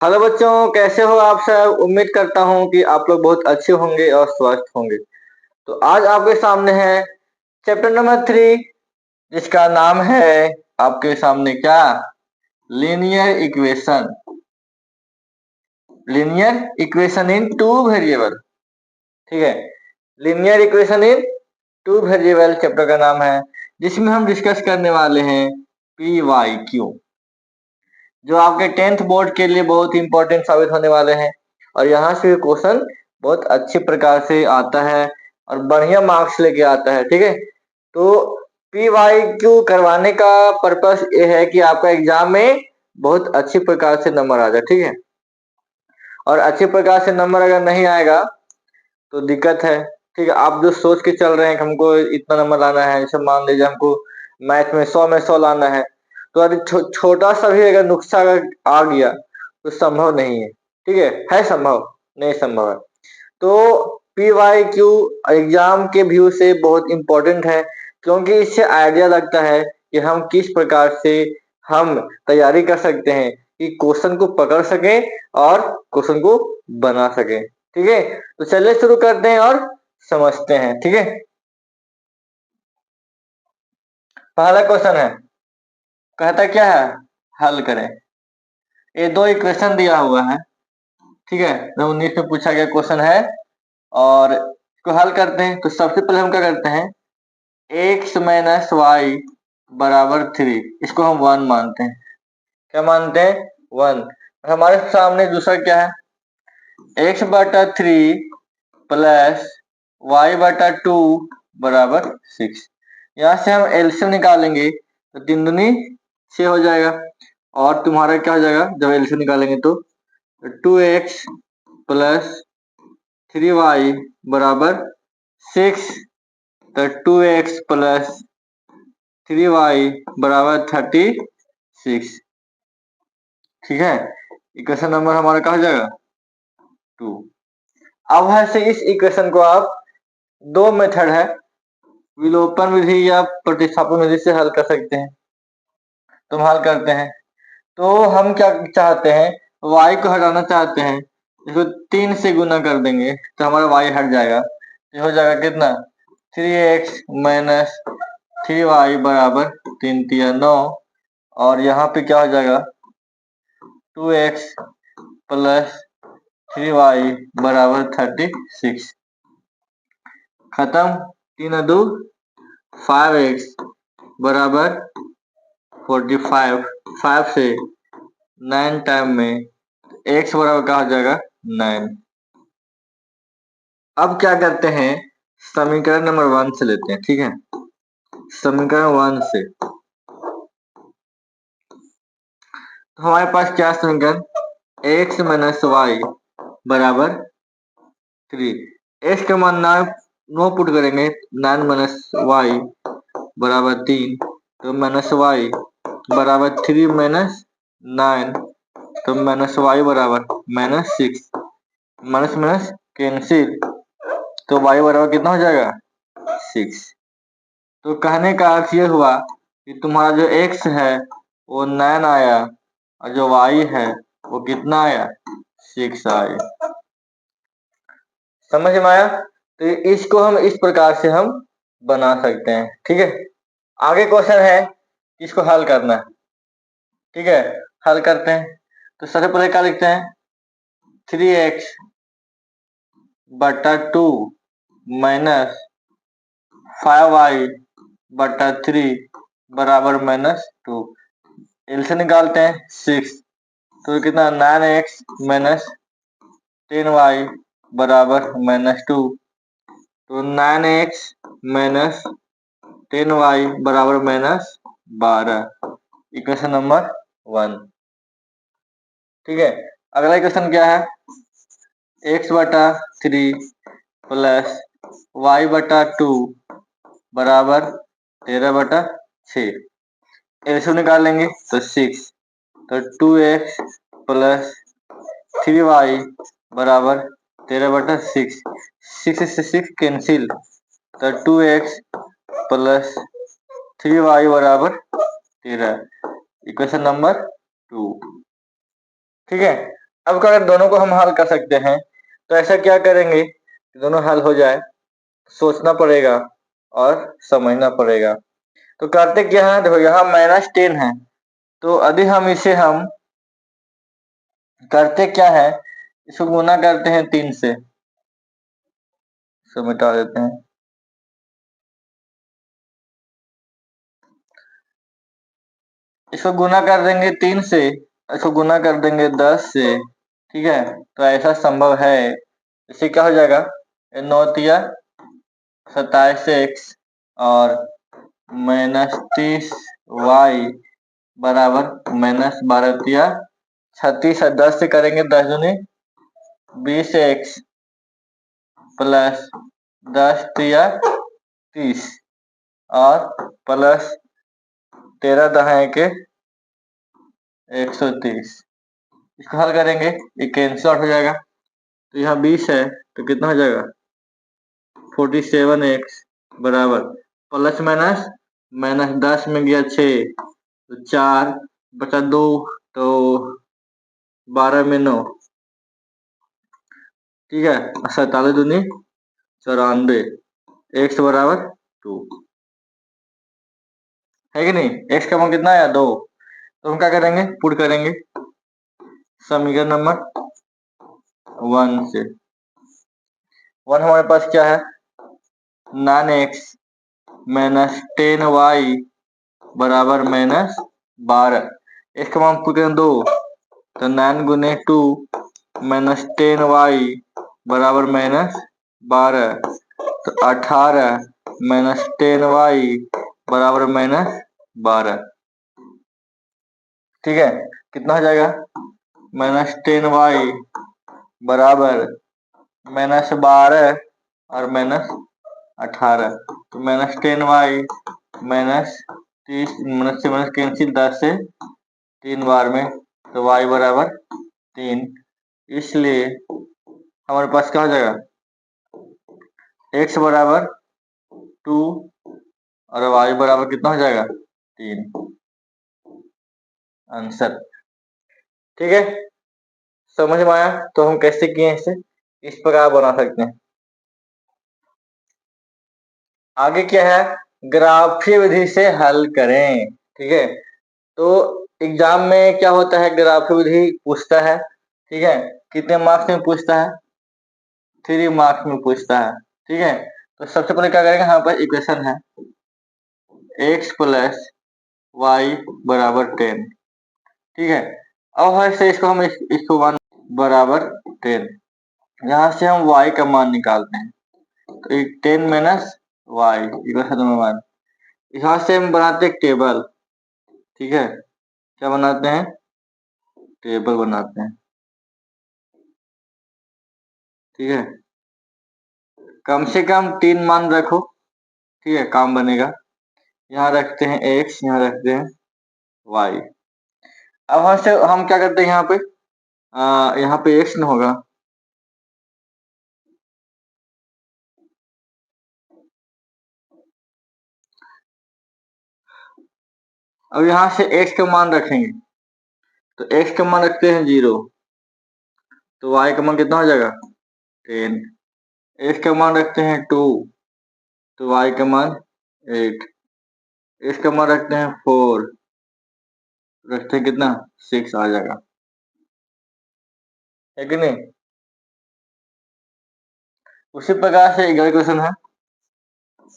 Hello बच्चों, कैसे हो आप सब। उम्मीद करता हूँ कि आप लोग बहुत अच्छे होंगे और स्वस्थ होंगे। तो आज आपके सामने है चैप्टर नंबर 3, जिसका नाम है आपके सामने क्या, linear equation. Linear equation in two variable. ठीक है, linear equation in two variable chapter का नाम है, जिसमें हम डिस्कस करने वाले हैं पी वाई क्यू, जो आपके 10th बोर्ड के लिए बहुत इंपॉर्टेंट साबित होने वाले हैं। और यहाँ से क्वेश्चन बहुत अच्छे प्रकार से आता है और बढ़िया मार्क्स लेके आता है। ठीक है, तो पी वाई क्यू करवाने का पर्पस ये है कि आपका एग्जाम में बहुत अच्छी प्रकार से नंबर आ जाए। ठीक है, और अच्छे प्रकार से नंबर अगर नहीं आएगा तो दिक्कत है। ठीक है, आप जो सोच के चल रहे हैं कि हमको इतना नंबर लाना है, जैसे मान लीजिए हमको मैथ में 100 में 100 लाना है, तो अगर छोटा सा भी अगर नुक्सा अगर आ गया तो संभव नहीं है। ठीक है संभव नहीं, संभव है। तो पी वाई क्यू एग्जाम के व्यू से बहुत इंपॉर्टेंट है, क्योंकि इससे आइडिया लगता है कि हम किस प्रकार से हम तैयारी कर सकते हैं कि क्वेश्चन को पकड़ सकें और क्वेश्चन को बना सकें। ठीक है, तो चलिए शुरू करते हैं और समझते हैं। ठीक है, पहला क्वेश्चन है, कहता क्या है, हल करें। ये दो इक्वेशन दिया हुआ है। ठीक है, 19 में पूछा गया क्वेश्चन है और इसको हल करते हैं। तो सबसे पहले हम क्या करते हैं, एक्स माइनस वाई बराबर 3, इसको हम 1 मानते हैं। क्या मानते हैं, 1। हमारे सामने दूसरा क्या है, एक्स बटा 3 प्लस वाई बटा 2 बराबर 6। यहाँ से हम एलसीएम निकालेंगे तो 3 दूनी 6 हो जाएगा। और तुम्हारा क्या हो जाएगा, जब एलसीएम निकालेंगे तो 2x प्लस 3y बराबर 6। तो 2x प्लस 3y बराबर 36। ठीक है, इक्वेशन नंबर हमारा क्या हो जाएगा, 2। अब है से इस इक्वेशन को आप दो मेथड है, विलोपन विधि या प्रतिस्थापन विधि से हल कर सकते हैं। तो हम हल करते हैं। तो हम क्या चाहते हैं, y को हटाना चाहते हैं। इसको 3 से गुना कर देंगे तो हमारा y हट जाएगा। ये हो जाएगा कितना, 3x माइनस 3y बराबर 3 तिया 9। और यहाँ पे क्या हो जाएगा, 2x प्लस 3y बराबर 36। खत्म, 3 2 5x बराबर 45। 5 से 9 टाइम में x बराबर क्या हो जाएगा, 9। अब क्या करते हैं, समीकरण नंबर 1 से लेते हैं। ठीक है, समीकरण 1 से तो हमारे पास क्या समीकरण, x माइनस वाई बराबर 3। x का मान 9 पुट करेंगे, 9 माइनस वाई बराबर 3। तो माइनस वाई बराबर 3 माइनस 9, तो माइनस वाई बराबर माइनस 6। माइनस माइनस कैंसिल, तो वाई बराबर कितना हो जाएगा, 6। तो कहने का अर्थ ये हुआ कि तुम्हारा जो x है वो 9 आया और जो y है वो कितना आया, 6 आया। समझ में आया। तो इसको हम इस प्रकार से हम बना सकते हैं। ठीक है, आगे क्वेश्चन है, इसको हल करना है। ठीक है, हल करते हैं। तो सबसे पहले क्या लिखते हैं, 3x बटा 2 माइनस 5y बटा 3 बराबर माइनस 2। एल से निकालते हैं 6, तो कितना 9x माइनस 10y बराबर माइनस 2। तो 9x माइनस 10y बराबर माइनस 12, इक्वेशन नंबर 1। ठीक है, अगला इक्वेशन क्या है, x बटा 3 प्लस y बटा 2 बराबर 13 बटा 6। ऐसे निकालेंगे तो 6, तो 2x प्लस 3y बराबर 13 बटा 6। 6 से 6 कैंसिल, तो 2x प्लस 3y बराबर 13, इक्वेशन नंबर 2। ठीक है, अब अगर दोनों को हम हल कर सकते हैं तो ऐसा क्या करेंगे कि दोनों हल हो जाए, सोचना पड़ेगा और समझना पड़ेगा। तो करते क्या है, देखो यहाँ -10 है, तो अभी हम करते क्या है, इसको गुना करते हैं 3 से, इसको मिटा देते हैं। इसको गुना कर देंगे 3 से, इसको गुना कर देंगे 10 से, ठीक है। तो ऐसा संभव है, इससे क्या हो जाएगा, 9 तिया 27x और -30y बराबर -12 तिया 36 है। 10 से करेंगे 10 दूनी 20x प्लस 10 तिया 30 और प्लस 13 दहाई के 130। इसको हल करेंगे, ये कैंसिल आउट हो जाएगा, तो यहाँ 20 है तो कितना हो जाएगा 47x बराबर प्लस माइनस -10 में गया 6 तो 4 बचा 2 तो 12 में 9, ठीक है। 47 दूनी 94, x बराबर 2 है कि नहीं। x का मान कितना आया 2, तो हम क्या करेंगे, पुट करेंगे समीकरण नंबर 1 से। 1 हमारे पास क्या है, 9x -10y बराबर -12। इसका मान पुट करें 2 तो 9 गुने 2 -10y बराबर -12, तो 18 -10y बराबर -12, ठीक है। कितना हो जाएगा, -10y बराबर -12 और -18, तो -10y -30 से माइनस कैंसिल 10 से 3 बार में, तो y बराबर 3, इसलिए हमारे पास क्या हो जाएगा, x बराबर 2 और y बराबर कितना हो जाएगा 3, आंसर। ठीक है, समझ में आया। तो हम कैसे किए इसे, इस प्रकार बना सकते हैं। आगे क्या है, ग्राफीय विधि से हल करें, ठीक है। तो एग्जाम में क्या होता है, ग्राफीय विधि पूछता है, ठीक है। कितने मार्क्स में पूछता है, 3 मार्क्स में पूछता है, ठीक है। तो सबसे पहले क्या करेंगे, यहाँ पर इक्वेशन है x प्लस वाई बराबर 10, ठीक है। अब ऐसे इसको हम इसको 1 बराबर 10, यहाँ से हम y का मान निकालते हैं, तो 10 माइनस वाई इक्वेशन नंबर 1। यहाँ से हम बनाते हैं टेबल, ठीक है। क्या बनाते हैं, टेबल बनाते हैं, ठीक है। कम से कम 3 मान रखो, ठीक है, काम बनेगा। यहाँ रखते हैं x, यहाँ रखते हैं y। अब यहाँ से हम क्या करते हैं, यहाँ पे x न होगा, अब यहाँ से x का मान रखेंगे, तो x का मान रखते हैं 0, तो y का मान कितना हो जाएगा 10। x का मान रखते हैं 2, तो y का मान 8। x का मान रखते हैं 4, रखते हैं कितना 6 आ जाएगा, है कि नहीं। उसी प्रकार से अगला क्वेश्चन है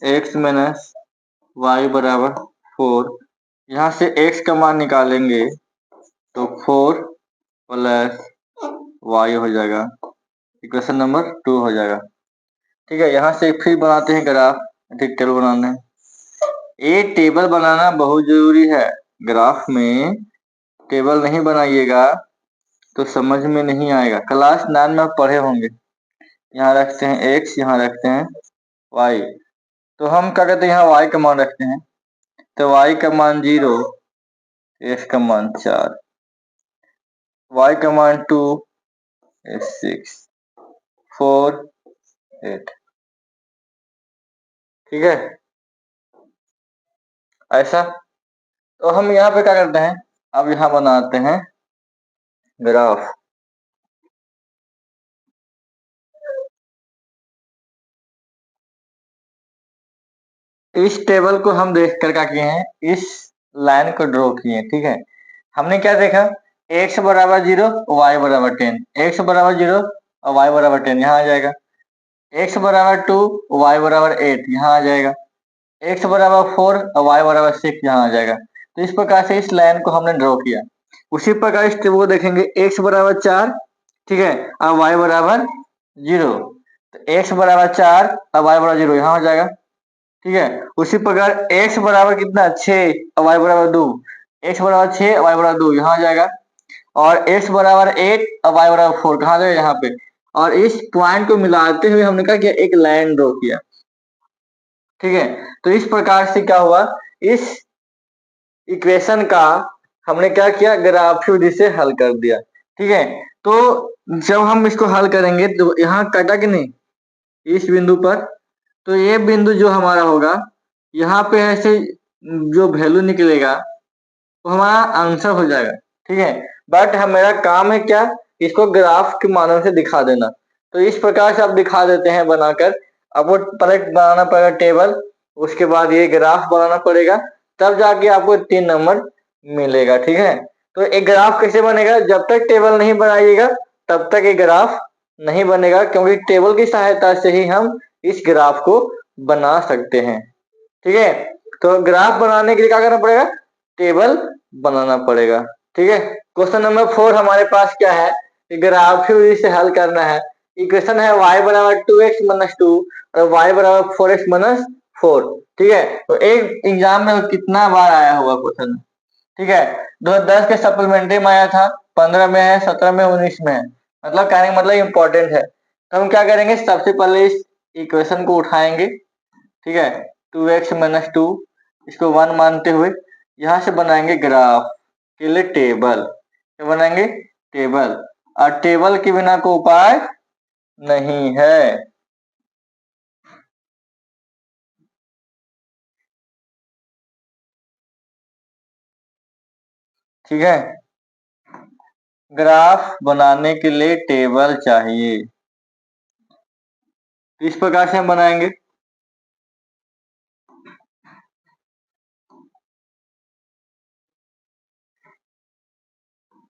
x माइनस वाई बराबर 4। यहाँ से x का मान निकालेंगे तो 4 प्लस y हो जाएगा, इक्वेशन नंबर 2 हो जाएगा, ठीक है। यहाँ से फिर बनाते हैं ग्राफ, ठीक, टेबल बनाना है। ये टेबल बनाना बहुत जरूरी है, ग्राफ में टेबल नहीं बनाइएगा तो समझ में नहीं आएगा। क्लास 9 में आप पढ़े होंगे, यहाँ रखते हैं x, यहाँ रखते हैं y, तो हम क्या कहते हैं, यहाँ y का मान रखते हैं, तो y का मान 0, x का मान 4, y का मान 2, 6, 4, 8, ठीक है। ऐसा, तो हम यहाँ पे क्या करते हैं, अब यहाँ बनाते हैं ग्राफ, इस टेबल को हम देख कर क्या किए हैं, इस लाइन को ड्रॉ किए, ठीक है। हमने क्या देखा, x बराबर 0, y बराबर 10, x बराबर 0 और y बराबर 10 यहाँ आ जाएगा, x बराबर 2, y बराबर 8 यहाँ आ जाएगा, x बराबर 4 और y बराबर 6 यहाँ आ जाएगा। तो इस प्रकार से इस लाइन को हमने ड्रॉ किया। उसी प्रकार इस टेबल को देखेंगे, x बराबर 4, ठीक है, और y बराबर 0, तो x बराबर 4 और y बराबर 0 यहाँ हो जाएगा, ठीक है। उसी प्रकार x बराबर कितना 6 और y बराबर 2, x बराबर 6 और y बराबर 2 यहाँ आ जाएगा, और x बराबर 8 और y बराबर 4 कहाँ जाएगा, यहाँ पे। और इस पॉइंट को मिलाते हुए हमने क्या किया, एक लाइन ड्रॉ किया, ठीक है। तो इस प्रकार से क्या हुआ, इस इक्वेशन का हमने क्या किया, ग्राफीय विधि से हल कर दिया, ठीक है। तो जब हम इसको हल करेंगे तो यहाँ कटा कि नहीं, इस बिंदु पर, तो ये बिंदु जो हमारा होगा, यहाँ पे ऐसे जो वैल्यू निकलेगा वो हमारा आंसर हो जाएगा, ठीक है। बट मेरा काम है क्या, इसको ग्राफ के माध्यम से दिखा देना। तो इस प्रकार से आप दिखा देते हैं बनाकर, आपको पहले बनाना पड़ेगा टेबल, उसके बाद ये ग्राफ बनाना पड़ेगा, तब जाके आपको 3 नंबर मिलेगा, ठीक है। तो एक ग्राफ कैसे बनेगा, जब तक टेबल नहीं बनाइएगा तब तक ये ग्राफ नहीं बनेगा, क्योंकि टेबल की सहायता से ही हम इस ग्राफ को बना सकते हैं, ठीक है। तो ग्राफ बनाने के लिए क्या करना पड़ेगा, टेबल बनाना पड़ेगा, ठीक है। क्वेश्चन नंबर 4 हमारे पास क्या है, ग्राफीय विधि से हल करना है। इक्वेशन है y बराबर 2x माइनस 2 और y बराबर 4x माइनस 4, ठीक है। तो एक एग्जाम में कितना बार आया हुआ क्वेश्चन, ठीक है। 2010 के सप्लीमेंट्री में आया था, 15 में है, 17 में, 19 में है, मतलब कहने का मतलब इम्पोर्टेंट है। तो हम क्या करेंगे, सबसे पहले इस इक्वेशन को उठाएंगे, ठीक है, 2x माइनस 2, इसको 1 मानते हुए यहाँ से बनाएंगे ग्राफ के लिए टेबल, क्या बनाएंगे, टेबल। और टेबल के बिना कोई उपाय नहीं है, ठीक है। ग्राफ बनाने के लिए टेबल चाहिए, इस प्रकार से हम बनाएंगे।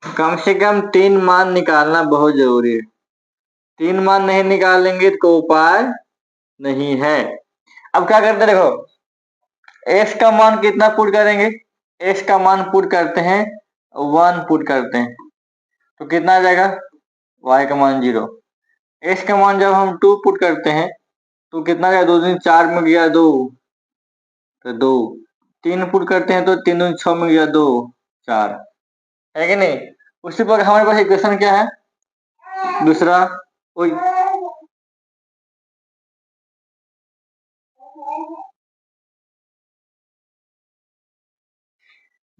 कम से कम 3 मान निकालना बहुत जरूरी है, 3 मान नहीं निकालेंगे तो कोई उपाय नहीं है। अब क्या करते हैं, देखो, x का मान कितना पुट करेंगे, x का मान पुट करते हैं 1 पुट करते हैं, तो कितना आ जाएगा, y का मान 0। x का मान जब हम 2 पुट करते हैं तो कितना गया, 2 दूनी 4 में गया 2, तो 2। 3 पुट करते हैं तो 3 दूनी 6 में गया 2, 4, है कि नहीं। उसी पर हमारे पास इक्वेशन क्या है, दूसरा,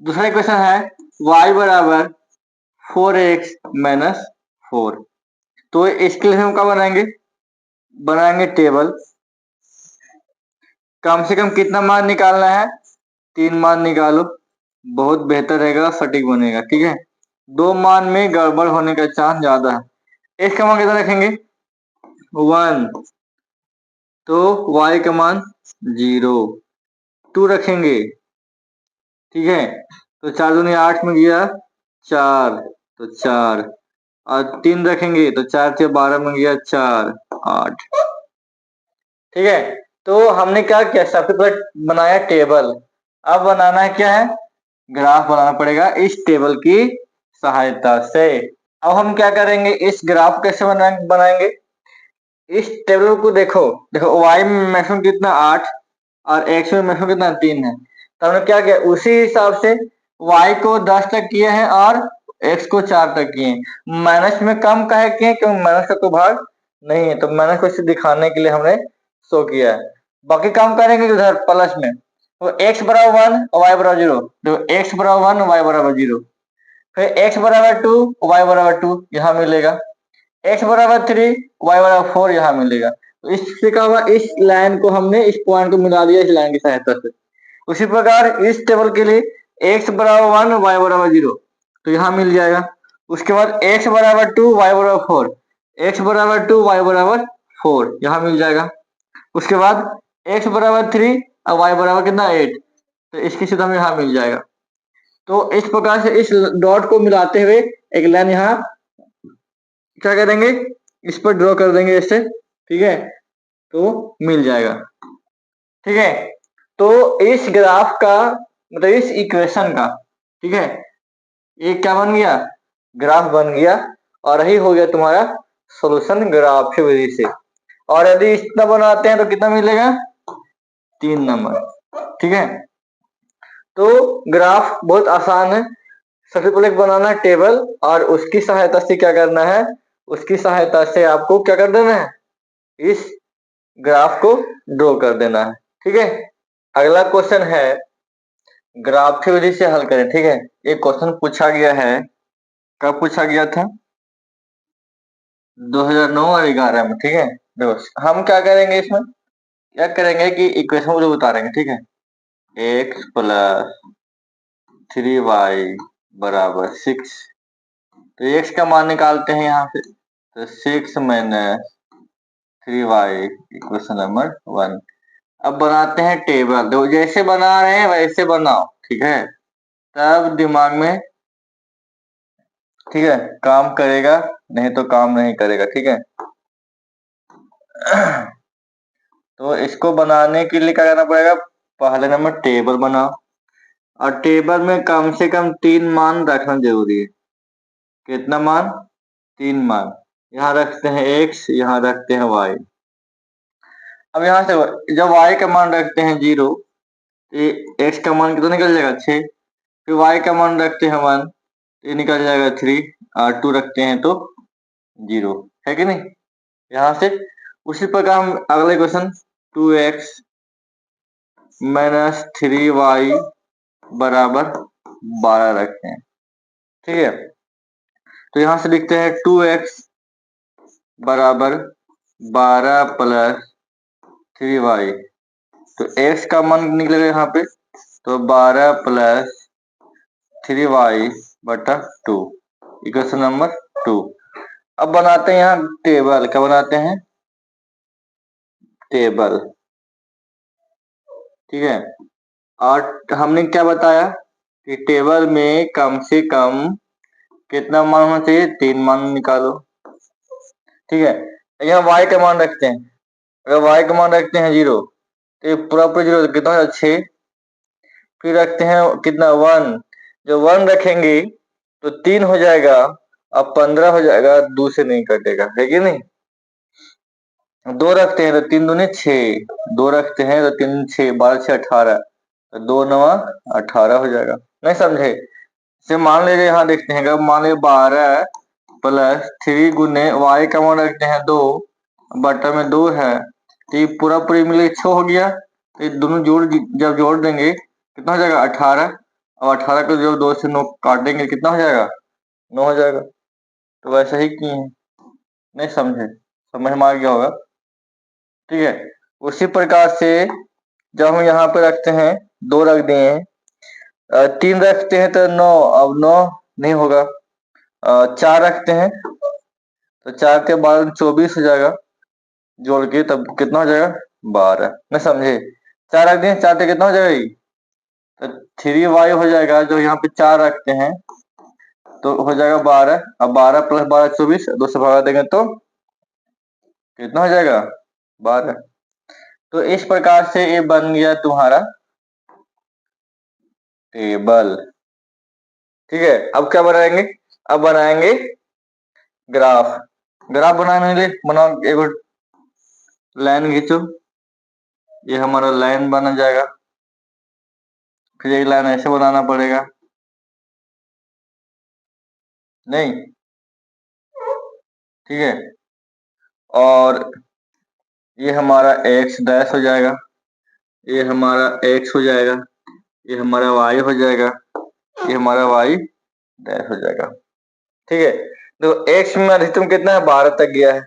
दूसरा इक्वेशन है y बराबर 4x माइनस 4। तो इसके लिए हम क्या बनाएंगे, बनाएंगे टेबल। कम से कम कितना मान निकालना है, 3 मान निकालो, बहुत बेहतर रहेगा, सटीक बनेगा, ठीक है। 2 मान में गड़बड़ होने का चांस ज्यादा है। x का मान कितना रखेंगे, 1, तो y का मान 0, 2 रखेंगे, ठीक है, तो 4 दूनी 8 में गया 4, तो 4, और 3 रखेंगे तो 4 से 12 में गया 4, 8, ठीक है। तो हमने क्या किया, सबसे पहले बनाया टेबल, अब बनाना है क्या है, ग्राफ बनाना पड़ेगा इस टेबल की सहायता से। अब हम क्या करेंगे, इस ग्राफ कैसे बनाएंगे, इस टेबल को देखो, देखो y में मैक्सिमम कितना 8 और x में मैक्सिमम कितना 3 है, तो हमने क्या किया, उसी हिसाब से y को 10 तक किए हैं और x को 4 तक किए हैं। माइनस में कम काहे किए, क्योंकि माइनस का कोई भाग नहीं है, तो माइनस को इसे दिखाने के लिए हमने शो किया है। बाकी काम करेंगे उधर प्लस में, तो x बराबर 1 और y बराबर 0, तो x बराबर 1 y बराबर 0, फिर x बराबर 2 y बराबर 2 यहाँ मिलेगा, x बराबर 3 y बराबर 4 यहाँ मिलेगा। तो इससे क्या हुआ, इस लाइन को हमने इस पॉइंट को मिला दिया इस लाइन की सहायता से। उसी प्रकार इस टेबल के लिए x बराबर 1 y बराबर 0, तो यहाँ मिल जाएगा। उसके बाद x बराबर 2 y बराबर 4, x बराबर 2 y बराबर 4 यहाँ मिल जाएगा। उसके बाद x बराबर 3 अब y बराबर कितना 8, तो इसकी सीधा हमें यहाँ मिल जाएगा। तो इस प्रकार से इस डॉट को मिलाते हुए एक लाइन यहाँ क्या करेंगे, इस पर ड्रॉ कर देंगे ऐसे, ठीक है, तो मिल जाएगा। ठीक है, तो इस ग्राफ का मतलब इस इक्वेशन का, ठीक है, ये क्या बन गया, ग्राफ बन गया, और यही हो गया तुम्हारा सॉल्यूशन ग्राफ विधि से। और यदि इतना बनाते हैं तो कितना मिलेगा, 3 नंबर। ठीक है, तो ग्राफ बहुत आसान है। सबसे पहले बनाना है टेबल, और उसकी सहायता से क्या करना है, उसकी सहायता से आपको क्या कर देना है, इस ग्राफ को ड्रॉ कर देना है। ठीक है, अगला क्वेश्चन है ग्राफ की विधि से हल करें। ठीक है, एक क्वेश्चन पूछा गया है, कब पूछा गया था, 2009 और 11 में। ठीक है, देखो हम क्या करेंगे, इसमें क्या करेंगे कि इक्वेशन को उतारेंगे। ठीक है, x प्लस 3y बराबर 6, तो x का मान निकालते हैं यहाँ से, तो 6 माइनस 3y इक्वेशन नंबर 1। अब बनाते हैं टेबल, देखो जैसे बना रहे हैं वैसे बनाओ, ठीक है, तब दिमाग में, ठीक है, काम करेगा, नहीं तो काम नहीं करेगा। ठीक है, तो इसको बनाने के लिए क्या करना पड़ेगा, पहले नंबर टेबल बनाओ, और टेबल में कम से कम 3 मान रखना जरूरी है। कितना मान, 3 मान। यहाँ रखते हैं x, यहाँ रखते हैं y। अब यहाँ से जब y का मान रखते हैं 0, तो x का मान कितना निकल जाएगा 6, फिर y का मान रखते हैं 1, तो ये निकल जाएगा 3, और 2 रखते हैं तो 0, है कि नहीं। यहाँ से उसी प्रकार हम अगले क्वेश्चन 2x माइनस 3y बराबर 12 रखते हैं। ठीक है, तो यहाँ से लिखते हैं 2x बराबर 12 प्लस 3y, तो x का मान निकलेगा यहाँ पे, तो 12 प्लस 3y बटा 2 इक्वेशन नंबर 2। अब बनाते हैं यहाँ टेबल, क्या बनाते हैं, टेबल। ठीक है, और हमने क्या बताया कि टेबल में कम से कम कितना मान होना चाहिए, 3 मान निकालो। ठीक है, यहाँ y का मान रखते हैं, अगर y का मान रखते हैं 0, तो ये पूरा पूरा 0 कितना हो जाएगा 6, फिर रखते हैं कितना 1, जो 1 रखेंगे तो 3 हो जाएगा, अब 15 हो जाएगा, 2 से नहीं कटेगा, है कि नहीं। 2 रखते हैं तो 3 दूनी 6, 2 रखते हैं तो 3 6, 12 6 18, तो 2 9 18 हो जाएगा। नहीं समझे, से मान लीजिए यहाँ देखते हैं, अगर मान लीजिए 12 प्लस 3 गुने y का मान रखते हैं 2, बटा में 2 है, तो ये पूरा पूरी मिले 6 हो गया, तो ये दोनों जब जोड़ देंगे कितना हो जाएगा 18, अब 18 को जब 2 से 9 काटेंगे कितना हो जाएगा 9 हो जाएगा। तो वैसे ही किए हैं, नहीं समझे, समझ में आ गया होगा। ठीक है, उसी प्रकार से जब हम यहाँ पे रखते हैं 2 रख दिए हैं, 3 रखते हैं तो 9, अब 9 नहीं होगा, 4 रखते हैं तो 4 के बाद 24 हो जाएगा, जोड़ के तब कितना हो जाएगा 12, नहीं समझे। 4 रख दिए, 4 से कितना हो जाएगा, तो 3y हो जाएगा, जो यहाँ पे 4 रखते हैं तो हो जाएगा 12, अब 12 प्लस 12 24, 2 से भगा देंगे तो कितना हो जाएगा 12। तो इस प्रकार से ये बन गया तुम्हारा टेबल। ठीक है, अब क्या बनाएंगे, अब बनाएंगे ग्राफ। ग्राफ बनाने के लिए बनाओ, एक लाइन खींचो, ये हमारा लाइन बना जाएगा, फिर एक लाइन ऐसे बनाना पड़ेगा, नहीं, ठीक है, और ये हमारा x डैश हो जाएगा, ये हमारा x हो जाएगा, ये हमारा y हो जाएगा, ये हमारा y डैश हो जाएगा। ठीक है, तो x में अधिकतम कितना है 12 तक गया है,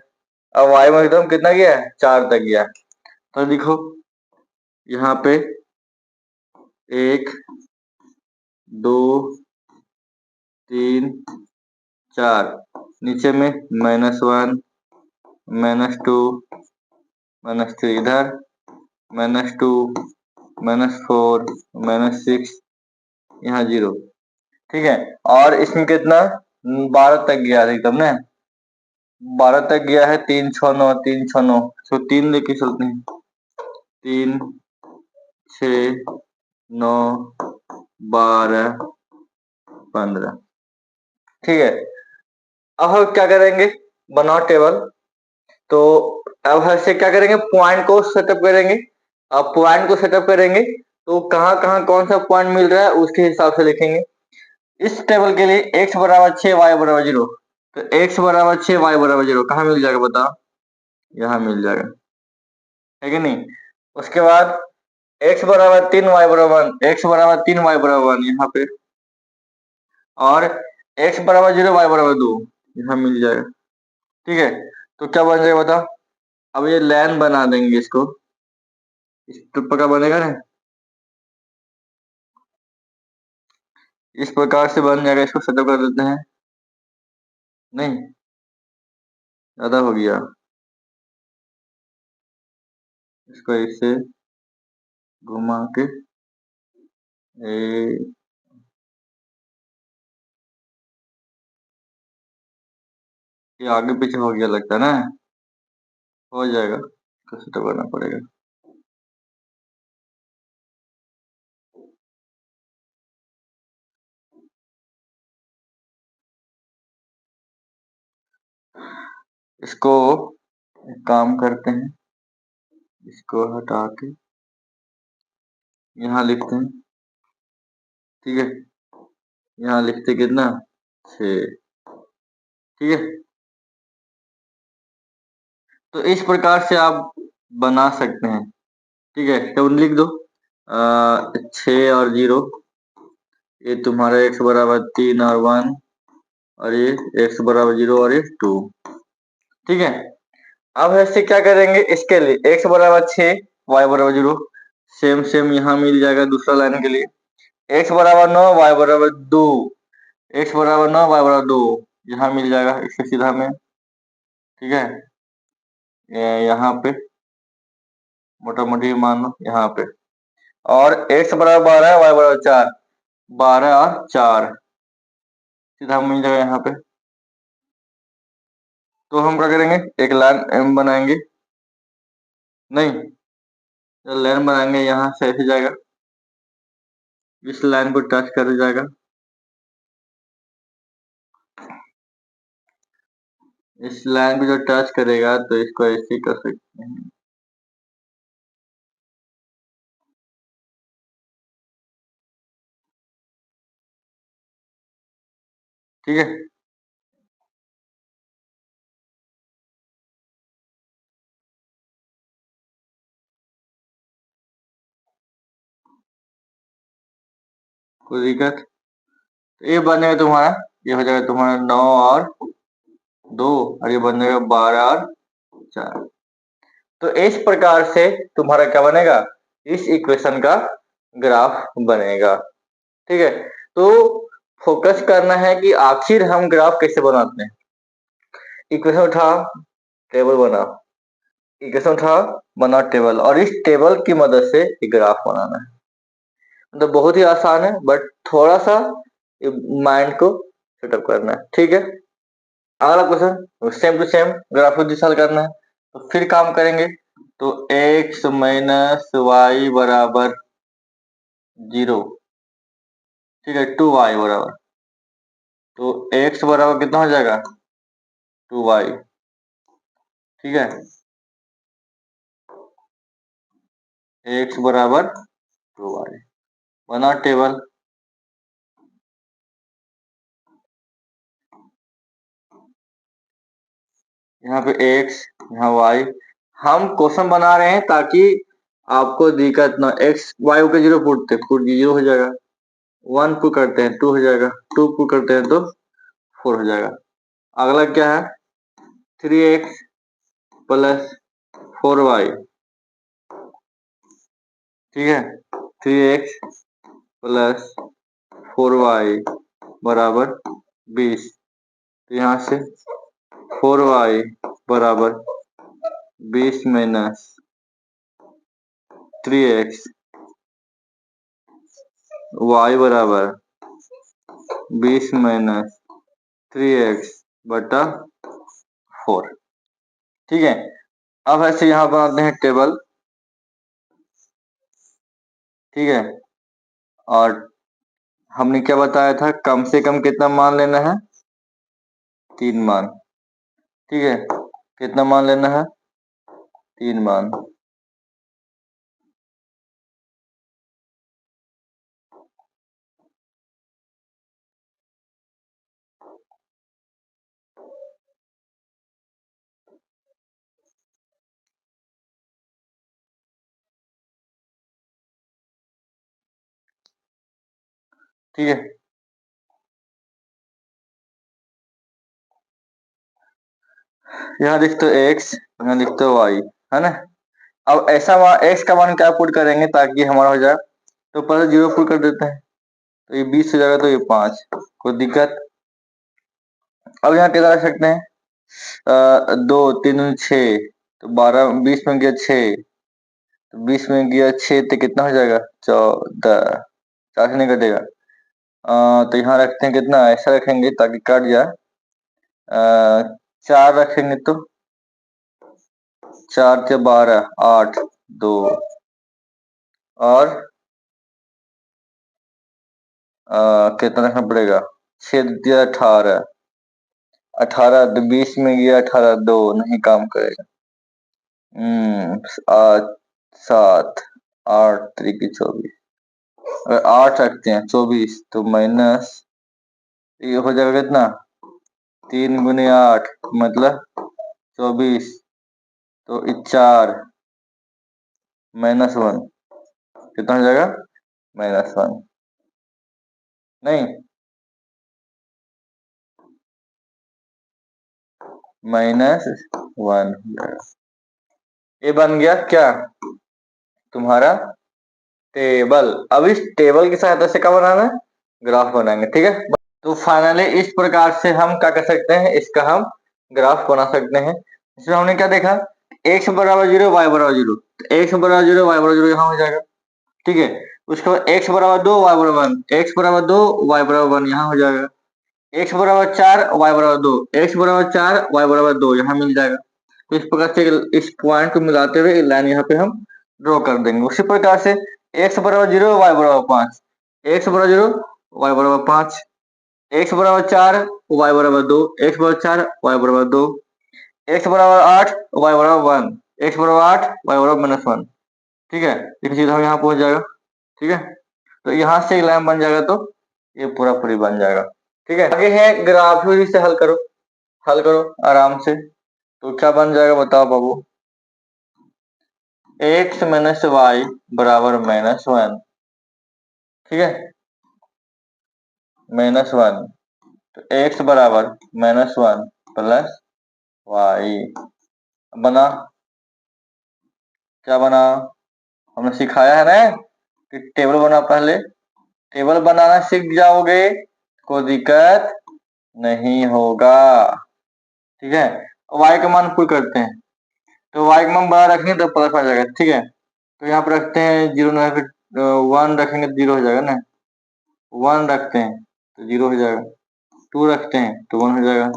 अब y में अधिकतम कितना गया है 4 तक गया है। तो देखो यहाँ पे 1 2 3 4, नीचे में -1 -2 -3, इधर -2 -4 -6, यहाँ 0। ठीक है, और इसमें कितना 12 तक गया एकदम ना, 12 तक गया है। 3 6 9, 3 6 9, तो 3 लेके चलते हैं। 3 6 9 12 15। ठीक है, अब हम क्या करेंगे, बनाओ टेबल। तो अब ऐसे क्या करेंगे, पॉइंट को सेटअप करेंगे। अब पॉइंट को सेटअप करेंगे तो कहाँ कहाँ कौन सा पॉइंट मिल रहा है उसके हिसाब से लिखेंगे। इस टेबल के लिए x बराबर 6 y बराबर 0, तो x बराबर 6 y बराबर 0 कहाँ मिल जाएगा बताओ, यहाँ मिल जाएगा, है कि नहीं। उसके बाद x बराबर 3 y बराबर 1, x बराबर 3 y बराबर 1 यहाँ पे, और x बराबर 0 y बराबर 2 यहाँ मिल जाएगा। ठीक है, तो क्या बन जाएगा बताओ। अब ये लाइन बना देंगे इसको, इस प्रकार बनेगा ना, इस प्रकार से बन जाएगा। इसको सेटअप कर देते हैं, नहीं ज्यादा हो गया, इसको ऐसे घुमा के ये आगे पीछे हो गया लगता है ना, हो जाएगा, इसको सेटअप करना पड़ेगा। इसको एक काम करते हैं, इसको हटा के यहाँ लिखते हैं। ठीक है, यहाँ लिखते कितना 6। ठीक है, तो इस प्रकार से आप बना सकते हैं। ठीक है, तो लिख दो 6 और 0, ये तुम्हारा x बराबर 3 और 1, और ये x बराबर 0 और ये 2। ठीक है, अब ऐसे क्या करेंगे, इसके लिए x बराबर 6 y बराबर 0, सेम सेम यहाँ मिल जाएगा दूसरा लाइन के लिए। x बराबर 9 y बराबर 2, x बराबर 9 y बराबर 2 यहाँ मिल जाएगा इसके सीधा में। ठीक है, यहाँ पे मोटा मोटी मान लो यहाँ पे, और x बराबर 12 y बराबर 4, 12 और 4 सीधा मिल जाएगा यहाँ पे। तो हम क्या करेंगे, एक लाइन m बनाएंगे, नहीं लाइन बनाएंगे, यहाँ से ऐसे जाएगा, इस लाइन को टच कर जाएगा, इस लाइन को जो टच करेगा तो इसको ऐसे कर सकते हैं। ठीक है, कोई दिक्कत, तो ये बनेगा तुम्हारा, ये हो जाएगा तुम्हारा 9 और 2, और ये बन जाएगा 12 और 4। तो इस प्रकार से तुम्हारा क्या बनेगा, इस इक्वेशन का ग्राफ बनेगा। ठीक है, तो फोकस करना है कि आखिर हम ग्राफ कैसे बनाते हैं। इक्वेशन उठाओ, टेबल बनाओ, इक्वेशन उठाओ, बनाओ टेबल, और इस टेबल की मदद से एक ग्राफ बनाना है। मतलब बहुत ही आसान है, बट थोड़ा सा माइंड को सेटअप करना है। ठीक है, अगला question same to same graph को डिसाइड करना है, तो फिर काम करेंगे। तो x माइनस वाई बराबर 0, ठीक है, 2y बराबर, तो x बराबर कितना हो जाएगा 2y। ठीक है, x बराबर 2y, बना टेबल। यहाँ पे x, यहाँ y, हम क्वेश्चन बना रहे हैं ताकि आपको दिक्कत ना, x y के 0 पुट 0 हो जाएगा, 1 पुट करते हैं 2 हो जाएगा, 2 पुट करते हैं तो 4 हो जाएगा। अगला क्या है 3x प्लस 4y। ठीक है, 3x प्लस 4y बराबर 20, तो यहाँ से 4y बराबर 20 माइनस 3x y बराबर 20 माइनस 3x बटा 4। ठीक है, अब ऐसे यहाँ बनाते हैं टेबल। ठीक है, और हमने क्या बताया था, कम से कम कितना मान लेना है, 3 मान। ठीक है, कितना मान लेना है, 3 मान। ठीक है, यहाँ लिखते हो x, यहाँ लिखते हो y, है ना। अब ऐसा x का मान क्या पुट करेंगे ताकि हमारा हो जाए, तो पहले 0 पुट कर देते हैं, तो ये 20 हो जाएगा, तो ये 5, कोई दिक्कत। अब यहाँ कितना रख सकते हैं, 2 3 6, तो 12 20 में गया 6, तो 20 में गया 6, तो कितना हो जाएगा, 14, 4 से नहीं कटेगा। तो यहाँ रखते हैं, कितना ऐसा रखेंगे ताकि कट जाए, 4 रखेंगे तो 4 से 12, 8, 2, और कितना रखना पड़ेगा, 6 दिया 18, 18 तो 20 में गया 18, 2 नहीं काम करेगा। 8 7 8 3 की 24, अगर 8 रखते हैं 24, तो माइनस ये हो जाएगा कितना, 3 गुने 8 मतलब 24, तो 4 -1, कितना हो जाएगा, -1, नहीं -1। ये बन गया क्या, तुम्हारा टेबल। अब इस टेबल की सहायता से क्या बनाना है, ग्राफ बनाएंगे। ठीक है, तो फाइनली इस प्रकार से हम क्या कर सकते हैं, इसका हम ग्राफ बना सकते हैं। इसमें हमने क्या देखा, x बराबर 0, y बराबर 0, तो x बराबर 0, y बराबर 0 यहाँ हो जाएगा। ठीक है, उसके बाद x बराबर 2, y बराबर 1, x बराबर 2, y बराबर 1 यहाँ हो जाएगा। x बराबर 4, y बराबर 2, x बराबर 4, y बराबर 2 यहाँ मिल जाएगा। तो इस प्रकार से इस पॉइंट को मिलाते हुए लाइन यहाँ पे हम ड्रॉ कर देंगे। उसी प्रकार से x बराबर 0, y बराबर 5, x बराबर 0, y बराबर 5, x बराबर 4, y बराबर 2, x बराबर 4, y बराबर 2, x बराबर 8, y बराबर 1, x बराबर 8, y बराबर -1। ठीक है, ये सीधा यहाँ पहुंच जाएगा। ठीक है, तो यहाँ से लाइन बन जाएगा, तो ये पूरा पूरी बन जाएगा। ठीक है, आगे है ग्राफ से हल करो, हल करो आराम से। तो क्या बन जाएगा बताओ बाबू, x माइनस वाई बराबर -1। ठीक है, -1, तो x बराबर -1 प्लस वाई बना, क्या बना, हमने सिखाया है ना कि टेबल बना, पहले टेबल बनाना सीख जाओगे, कोई दिक्कत नहीं होगा। ठीक है, y का मान पुट करते हैं, तो y का मान बड़ा रखेंगे तो प्लस आ जाएगा। ठीक है, तो यहाँ पर रखते हैं 0, ना फिर 1 रखेंगे तो 0 हो जाएगा ना, 1 रखते हैं तो 0 हो जाएगा, 2 रखते हैं तो 1 हो जाएगा,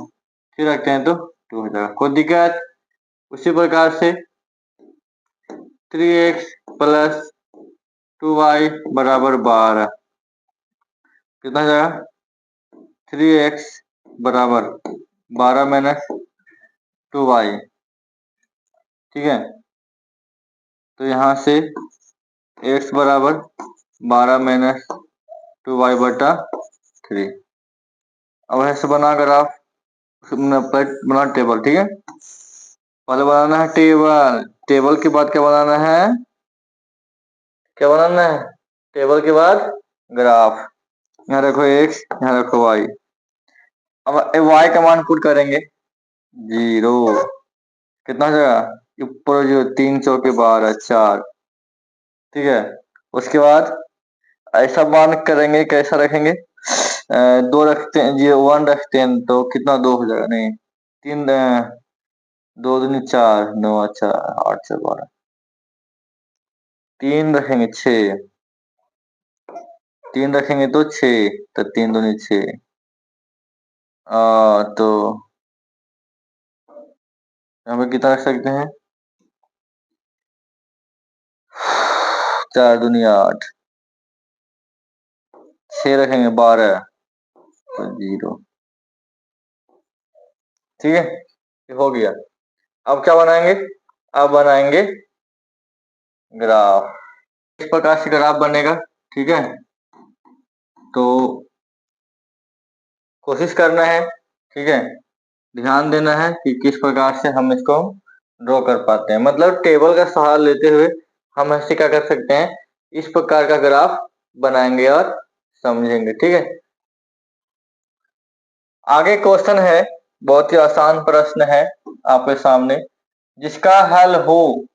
3 रखते हैं तो 2 हो जाएगा, कोई दिक्कत। उसी प्रकार से 3x प्लस 2y बराबर 12, कितना हो जाएगा, 3x बराबर 12 माइनस 2y। ठीक है, तो यहाँ से x बराबर 12 माइनस 2y बटा 3। अब ऐसे बना ग्राफ, बना टेबल। ठीक है, पहले बनाना है टेबल, टेबल के बाद क्या बनाना है, क्या बनाना है, टेबल के बाद ग्राफ। यहाँ रखो x, यहाँ रखो y। अब y का मान पुट करेंगे 0, कितना हो जाएगा, ऊपर जो 3 चौके 12, 4। ठीक है, उसके बाद ऐसा मान करेंगे, कैसा रखेंगे, 2 रखते हैं जी, 1 रखते हैं तो कितना 2 हो जाएगा, नहीं 3, 2 दूनी 4, 9 4, 8 से 12, 3 रखेंगे 6, 3 रखेंगे तो 6, तो 3 दूनी 6। तो यहाँ पे कितना रख सकते हैं? 4 दूनी 8, 6 रखेंगे 12, तो 0। ठीक है, ये हो गया। अब क्या बनाएंगे? अब बनाएंगे ग्राफ। इस प्रकार से ग्राफ बनेगा। ठीक है, तो कोशिश करना है। ठीक है, ध्यान देना है कि किस प्रकार से हम इसको ड्रॉ कर पाते हैं। मतलब टेबल का सहारा लेते हुए हम ऐसे क्या कर सकते हैं, इस प्रकार का ग्राफ बनाएंगे और समझेंगे। ठीक है, आगे क्वेश्चन है, बहुत ही आसान प्रश्न है आपके सामने। जिसका हल हो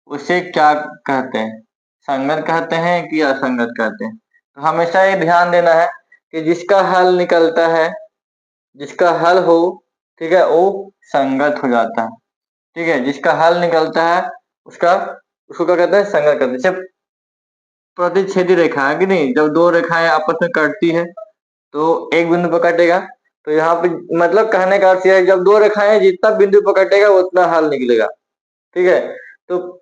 उसे क्या कहते हैं? संगत कहते हैं कि असंगत कहते हैं? तो हमेशा ये ध्यान देना है कि जिसका हल निकलता है, जिसका हल हो, ठीक है, वो संगत हो जाता है। ठीक है, जिसका हल निकलता है उसका, उसको क्या कहते हैं? संगत कहते हैं। जैसे प्रतिच्छेदी रेखा है कि नहीं, जब दो रेखाएं आपस में कटती है तो एक बिंदु पर कटेगा। तो यहाँ पे मतलब कहने का अर्थ यह है, जब दो रेखाएं जितना बिंदु पर कटेगा उतना हल निकलेगा। ठीक है, तो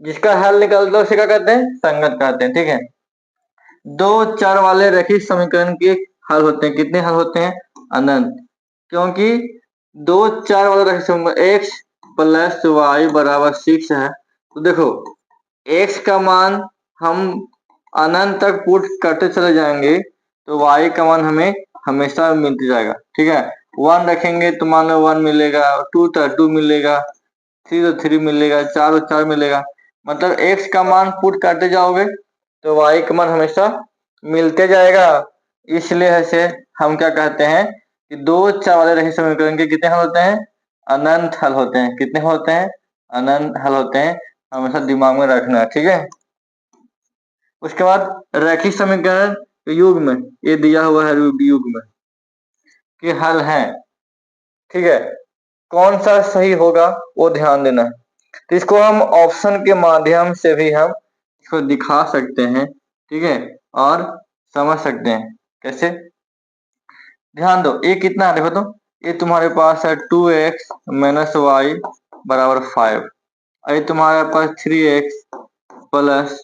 जिसका हल निकलता है उसे क्या कहते हैं? संगत कहते हैं। ठीक है, दो चर वाले रैखिक समीकरण के हल होते हैं। कितने हल होते हैं? अनंत। क्योंकि दो चर वाले रैखिक समीकरण x प्लस वाई बराबर 6 है। तो देखो, x का मान हम अनंत तक पुट करते चले जाएंगे तो y का मान हमें हमेशा मिलते जाएगा। ठीक है, 1 रखेंगे तो मान लो 1 मिलेगा, 2 तो 2 मिलेगा, 3 तो 3 मिलेगा, 4 तो 4 मिलेगा। मतलब x का मान पुट करते जाओगे तो y का मान हमेशा मिलते जाएगा। इसलिए ऐसे हम क्या कहते हैं कि दो चर वाले रैखिक समीकरण के कितने हल होते हैं? अनंत हल होते हैं। कितने होते हैं? अनंत हल होते हैं। हमेशा दिमाग में रखना है। ठीक है, उसके बाद रैखिक समीकरण युग्म, ये दिया हुआ है युग्म के हल है। ठीक है, कौन सा सही होगा वो ध्यान देना है। तो इसको हम ऑप्शन के माध्यम से भी हम इसको दिखा सकते हैं। ठीक है, और समझ सकते हैं। कैसे? ध्यान दो, ये कितना है देखो तो। ये तुम्हारे पास है 2x माइनस वाई बराबर 5, और ये तुम्हारे पास 3x प्लस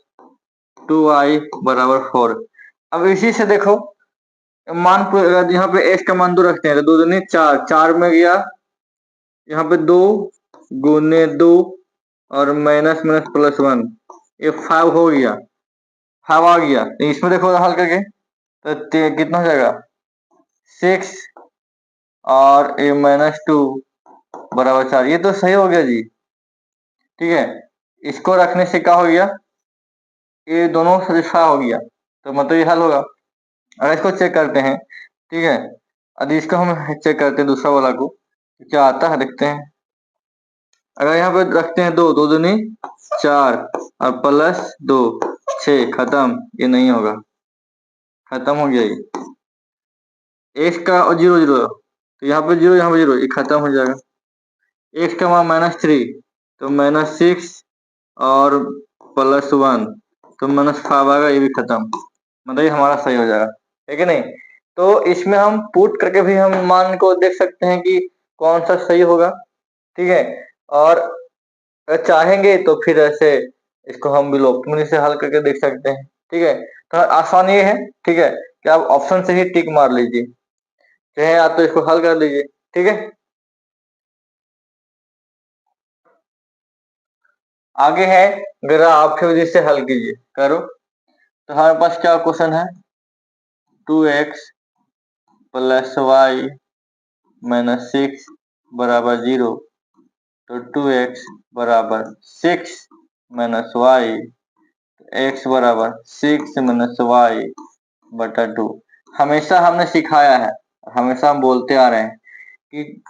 2y बराबर 4। अब इसी से देखो, मान यहाँ पे x का मान 2 रखते हैं तो 2 दूनी 4, 4 में गया यहाँ पे 2 गुने 2 और माइनस माइनस प्लस 1, ये 5 हो गया, 5 आ गया। तो इसमें देखो हल करके तो कितना हो जाएगा? 6 और ये -2 बराबर 4। ये तो सही हो गया जी। ठीक है, इसको रखने से क्या हो गया? ये दोनों सदिशा हो गया, तो मतलब ये हल होगा। अगर इसको चेक करते हैं, ठीक है, यदि इसको हम चेक करते हैं दूसरा वाला को, क्या आता है देखते हैं। अगर यहाँ पे रखते हैं 2, 2 दूनी 4 और प्लस 2, 6, खत्म। ये नहीं होगा, खत्म हो गया ये। x का और 0 0, तो यहाँ पे 0 यहाँ पे 0, ये खत्म हो जाएगा। x का मान -3 तो -6 और +1 तो -5 आएगा, ये भी खत्म। मतलब ये हमारा सही हो जाएगा, है कि नहीं? तो इसमें हम पुट करके भी हम मान को देख सकते हैं कि कौन सा सही होगा। ठीक है, और अगर चाहेंगे तो फिर ऐसे इसको हम विलोपन से हल करके देख सकते हैं। ठीक है, तो आसान ये है। ठीक है, कि आप ऑप्शन से ही टिक मार लीजिए, चाहे आप तो इसको हल कर लीजिए। ठीक है, आगे है ग्राफ की विधि से हल कीजिए। करो, तो हमारे पास क्या क्वेश्चन है? 2x प्लस वाई -6 बराबर 0, तो 2x बराबर 6 माइनस वाई, x बराबर 6 माइनस वाई बटा 2। हमेशा हमने सिखाया है, हमेशा हम बोलते आ रहे हैं कि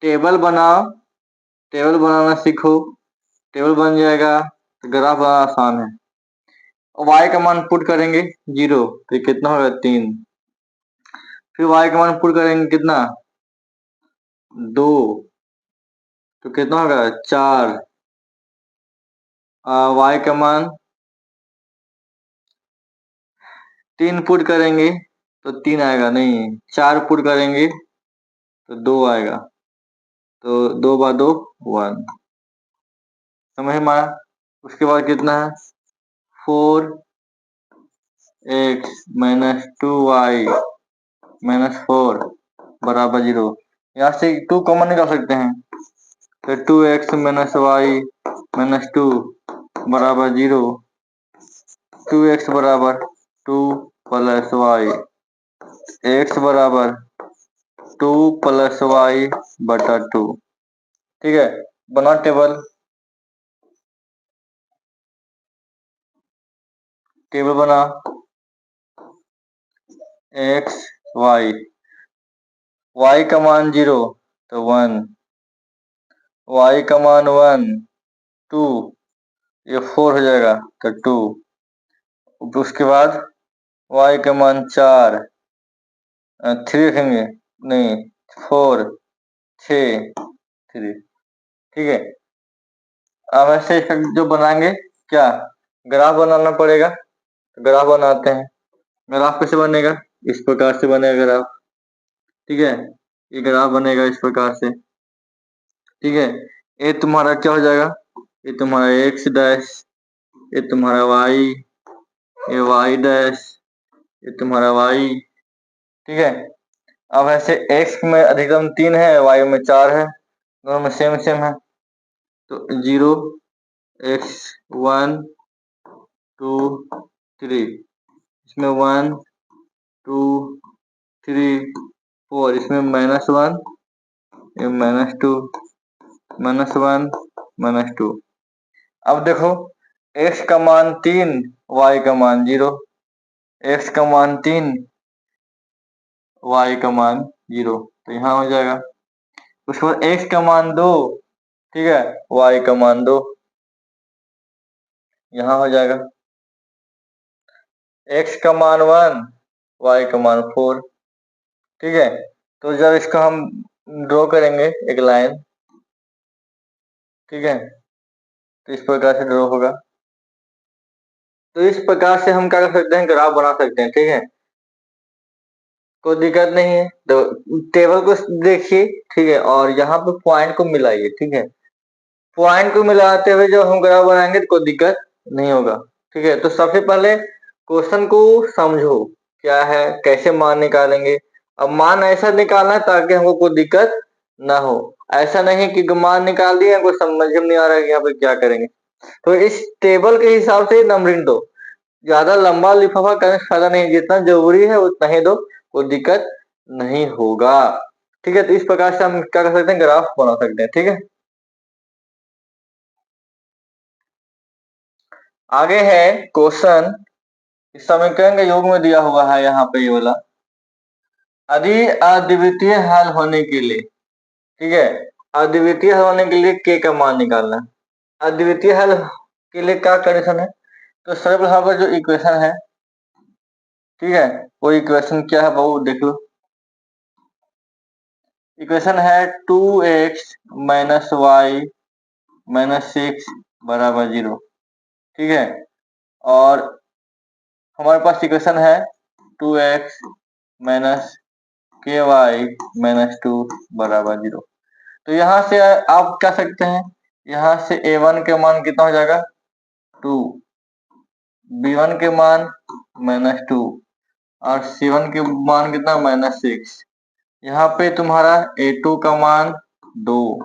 टेबल बनाओ, टेबल बनाना सीखो, टेबल बन जाएगा तो ग्राफ बनाना आसान है। y का मान पुट करेंगे 0, तो कितना होगा? 3। फिर y का मान पुट करेंगे कितना? 2, तो कितना होगा? 4। y का मान 3 पुट करेंगे तो 3 आएगा, नहीं 4 पुट करेंगे तो 2 आएगा, तो 2 बार 2 1, समझ में आया। उसके बाद कितना है 4x माइनस 2y माइनस 4 बराबर 0। यहाँ से 2 कॉमन निकाल सकते हैं, तो 2x माइनस वाई माइनस 2 बराबर 0। 2x बराबर 2 प्लस वाई, x बराबर 2 प्लस वाई बटा 2। ठीक है, बना टेबल बना x y का मान 0 तो 1, y का मान 1 2, ये 4 हो जाएगा तो 2। उसके बाद y का मान 4 3 रखेंगे, नहीं 4 6 3। ठीक है, अब ऐसे इसका जो बनाएंगे क्या ग्राफ बनाना पड़ेगा, ग्राफ बनाते हैं। ग्राफ कैसे बनेगा, इस प्रकार से बनेगा ग्राफ। ठीक है, ये ग्राफ बनेगा इस प्रकार से। ठीक है, ये तुम्हारा क्या हो जाएगा, ये तुम्हारा x डैश, ये तुम्हारा y, ये y डैश, ये तुम्हारा y। ठीक है, अब ऐसे x में अधिकतम 3 है, y में 4 है, दोनों में सेम सेम है, तो 0 x 1 2 3, इसमें 1 2 3 4, इसमें -1 ये -2 -1 -2। अब देखो x का मान 3 y का मान 0, x का मान 3 y का मान 0, तो यहाँ हो जाएगा। उसके बाद x का मान 2, ठीक है, y का मान 2, यहाँ हो जाएगा। x का मान 1 y का मान 4। ठीक है, तो जब इसको हम ड्रॉ करेंगे एक लाइन, ठीक है, तो इस प्रकार से ड्रॉ होगा। तो इस प्रकार से हम क्या कर सकते हैं, ग्राफ बना सकते हैं। ठीक है, कोई दिक्कत नहीं है, तो टेबल को देखिए, ठीक है, और यहाँ पे पॉइंट को मिलाइए। ठीक है, पॉइंट को मिलाते हुए जब हम ग्राफ बनाएंगे तो कोई दिक्कत नहीं होगा। ठीक है, तो सबसे पहले क्वेश्चन को समझो क्या है, कैसे मान निकालेंगे। अब मान ऐसा निकालना है ताकि हमको कोई दिक्कत ना हो, ऐसा नहीं कि मान निकाल दिया कोई समझ में नहीं आ रहा है यहाँ पे क्या करेंगे। तो इस टेबल के हिसाब से नंबरिंग दो, ज्यादा लंबा लिफाफा करने का फायदा नहीं, जितना जरूरी है उतना ही दो, कोई दिक्कत नहीं होगा। ठीक है, तो इस प्रकार से हम क्या कर सकते हैं, ग्राफ बना सकते हैं। ठीक है, आगे है क्वेश्चन, इस समीकरण के योग में दिया हुआ है यहाँ पे ये वाला, यदि अद्वितीय हल होने के लिए, ठीक है, अद्वितीय हल होने के लिए k का मान निकालना है। अद्वितीय हल के लिए क्या कंडीशन है, तो सर्वप्रथम यहाँ पर जो इक्वेशन है, ठीक है, वो इक्वेशन क्या है वो देख लो। इक्वेशन है 2x माइनस वाई माइनस 6 बराबर 0। ठीक है, और हमारे पास इक्वेशन है 2x माइनस के वाई माइनस 2 बराबर 0। तो यहाँ से आप क्या सकते हैं, यहाँ से a1 के मान कितना हो जाएगा 2, b1 के मान -2 और c1 के मान कितना -6। यहाँ पे तुम्हारा a2 का मान 2,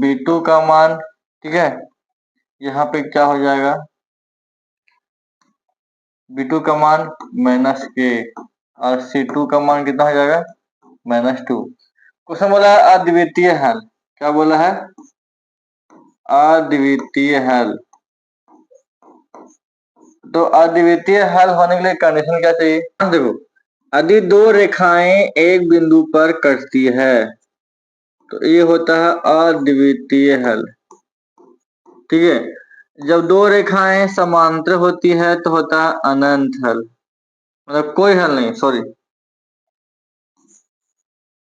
b2 का मान, ठीक है, यहाँ पे क्या हो जाएगा b2 का मान -k और c2 का मान कितना हो जाएगा -2। क्वेश्चन बोला है अद्वितीय हल, क्या बोला है, अद्वितीय हल। तो अद्वितीय हल होने के लिए कंडीशन क्या चाहिए, देखो यदि दो रेखाएं एक बिंदु पर कटती है तो ये होता है अद्वितीय हल। ठीक है, जब दो रेखाएं समांतर होती है तो होता है अनंत हल, मतलब कोई हल नहीं, सॉरी।